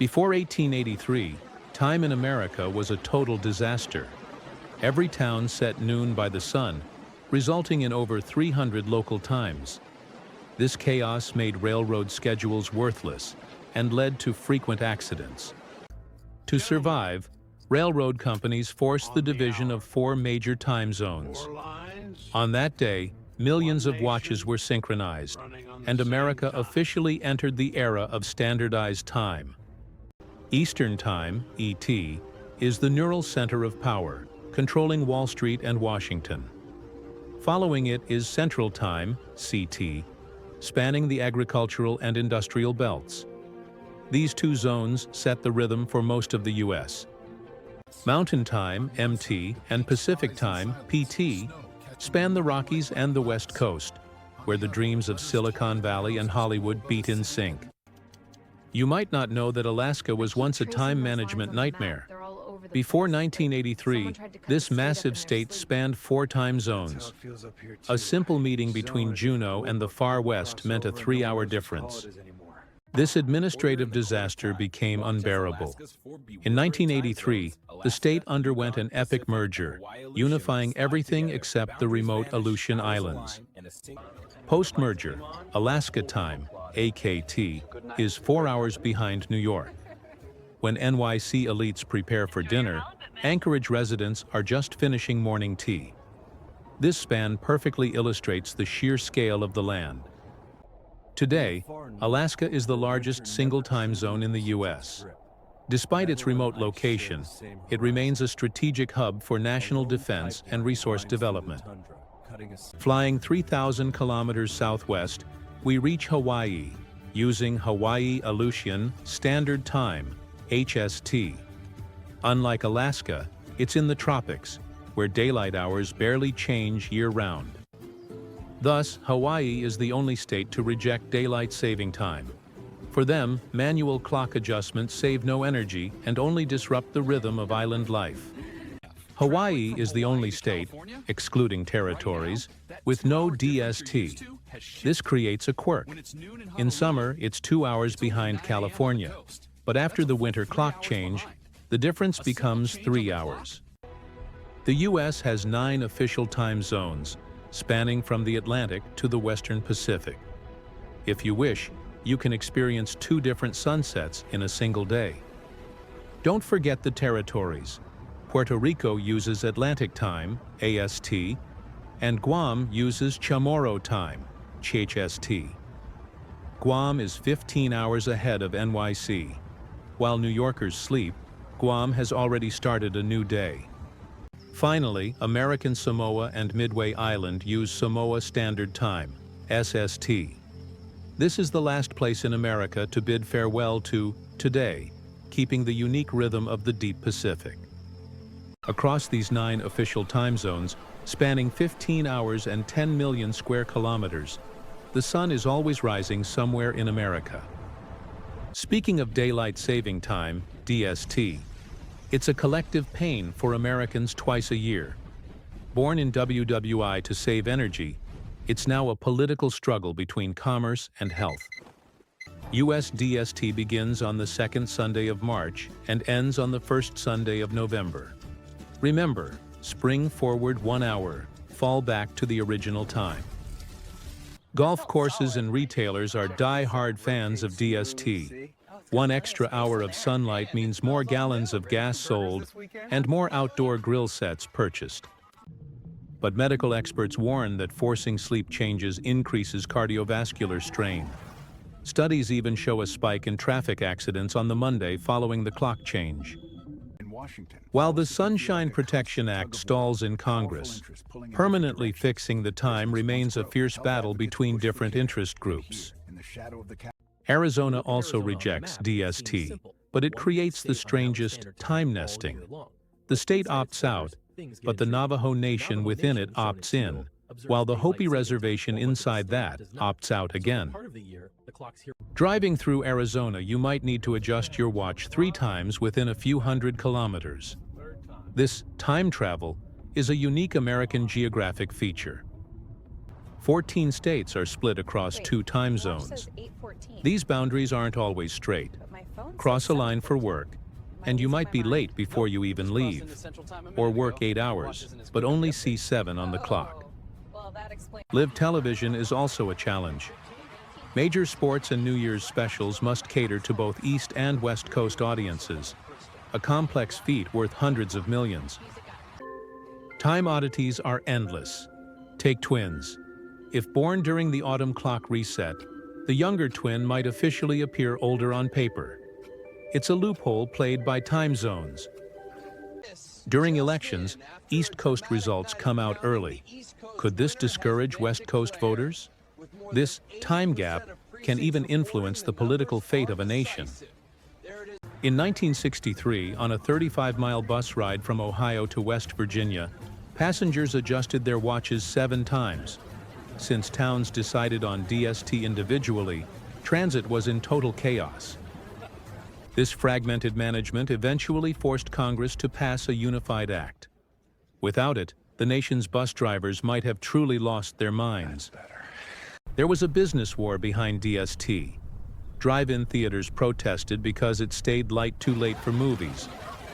Before 1883, time in America was a total disaster. Every town set noon by the sun, resulting in over 300 local times. This chaos made railroad schedules worthless and led to frequent accidents. To survive, railroad companies forced the division of 4 major time zones. On that day, millions of watches were synchronized, and America officially entered the era of standardized time. Eastern Time, ET, is the neural center of power, controlling Wall Street and Washington. Following it is Central Time, CT, spanning the agricultural and industrial belts. These 2 zones set the rhythm for most of the U.S. Mountain Time, MT, and Pacific Time, PT, span the Rockies and the West Coast, where the dreams of Silicon Valley and Hollywood beat in sync. You might not know that Alaska was once a time management nightmare. Before 1983, this massive state spanned 4 time zones. A simple meeting between Juneau and the far west meant a 3-hour difference. This administrative disaster became unbearable. In 1983, the state underwent an epic merger, unifying everything except the remote Aleutian Islands. Post-merger, Alaska Time, AKT, is 4 hours behind New York. When NYC elites prepare for dinner, Anchorage residents are just finishing morning tea. This span perfectly illustrates the sheer scale of the land. Today, Alaska is the largest single time zone in the U.S. Despite its remote location, it remains a strategic hub for national defense and resource development. Flying 3,000 kilometers southwest, we reach Hawaii, using Hawaii Aleutian Standard Time, HST. Unlike Alaska, it's in the tropics, where daylight hours barely change year-round. Thus, Hawaii is the only state to reject daylight saving time. For them, manual clock adjustments save no energy and only disrupt the rhythm of island life. Hawaii is the only state, excluding territories, with no DST. This creates a quirk. In summer, it's 2 hours behind California, but after the winter clock change, the difference becomes 3 hours. The U.S. has 9 official time zones, spanning from the Atlantic to the Western Pacific. If you wish, you can experience 2 different sunsets in a single day. Don't forget the territories. Puerto Rico uses Atlantic Time, AST, and Guam uses Chamorro Time, CHST. Guam is 15 hours ahead of NYC. While New Yorkers sleep, Guam has already started a new day. Finally, American Samoa and Midway Island use Samoa Standard Time, SST. This is the last place in America to bid farewell to today, keeping the unique rhythm of the deep Pacific. Across these 9 official time zones, spanning 15 hours and 10 million square kilometers, the sun is always rising somewhere in America. Speaking of daylight saving time, DST, it's a collective pain for Americans twice a year. Born in WWI to save energy, it's now a political struggle between commerce and health. US DST begins on the 2nd Sunday of March and ends on the 1st Sunday of November. Remember, spring forward 1 hour, fall back to the original time. Golf courses and retailers are die-hard fans of DST. 1 extra hour of sunlight means more gallons of gas sold and more outdoor grill sets purchased. But medical experts warn that forcing sleep changes increases cardiovascular strain. Studies even show a spike in traffic accidents on the Monday following the clock change. While the Sunshine Protection Act stalls in Congress, permanently fixing the time remains a fierce battle between different interest groups. Arizona also rejects DST, but it creates the strangest time nesting. The state opts out, but the Navajo Nation within it opts in, while the Hopi Reservation inside that opts out again. Driving through Arizona, you might need to adjust your watch 3 times within a few hundred kilometers. This time travel is a unique American geographic feature. 14 states are split across 2 time zones. These boundaries aren't always straight. cross a line for work, and you might be late before you even leave, or work 8 hours, but only see 7 on the clock. Live television is also a challenge. Major sports and New Year's specials must cater to both East and West Coast audiences, a complex feat worth hundreds of millions. Time oddities are endless. Take twins. If born during the autumn clock reset, the younger twin might officially appear older on paper. It's a loophole played by time zones. During elections, East Coast results come out early. Could this discourage West Coast voters? This time gap can even influence the political fate of a nation. In 1963, on a 35-mile bus ride from Ohio to West Virginia, passengers adjusted their watches 7 times. Since towns decided on DST individually, transit was in total chaos. This fragmented management eventually forced Congress to pass a unified act. Without it, the nation's bus drivers might have truly lost their minds. There was a business war behind DST. Drive-in theaters protested because it stayed light too late for movies,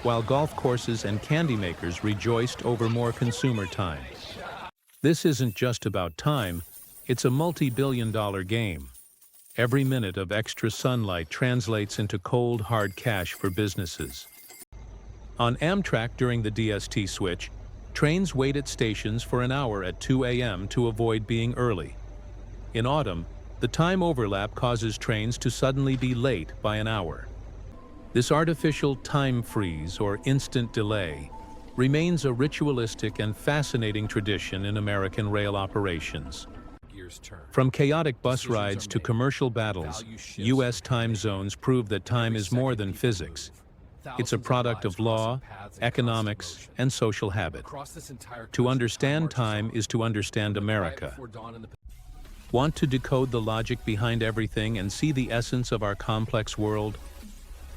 while golf courses and candy makers rejoiced over more consumer time. This isn't just about time, it's a multi-billion-dollar game. Every minute of extra sunlight translates into cold, hard cash for businesses. On Amtrak during the DST switch, trains wait at stations for an hour at 2 a.m. to avoid being early. In autumn, the time overlap causes trains to suddenly be late by an hour. This artificial time freeze or instant delay remains a ritualistic and fascinating tradition in American rail operations. From chaotic bus rides to commercial battles, U.S. time zones prove that time is more than physics. It's a product of law, economics, and social habit. To understand time is to understand America. Want to decode the logic behind everything and see the essence of our complex world?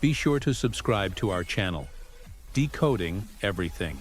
Be sure to subscribe to our channel, Decoding Everything.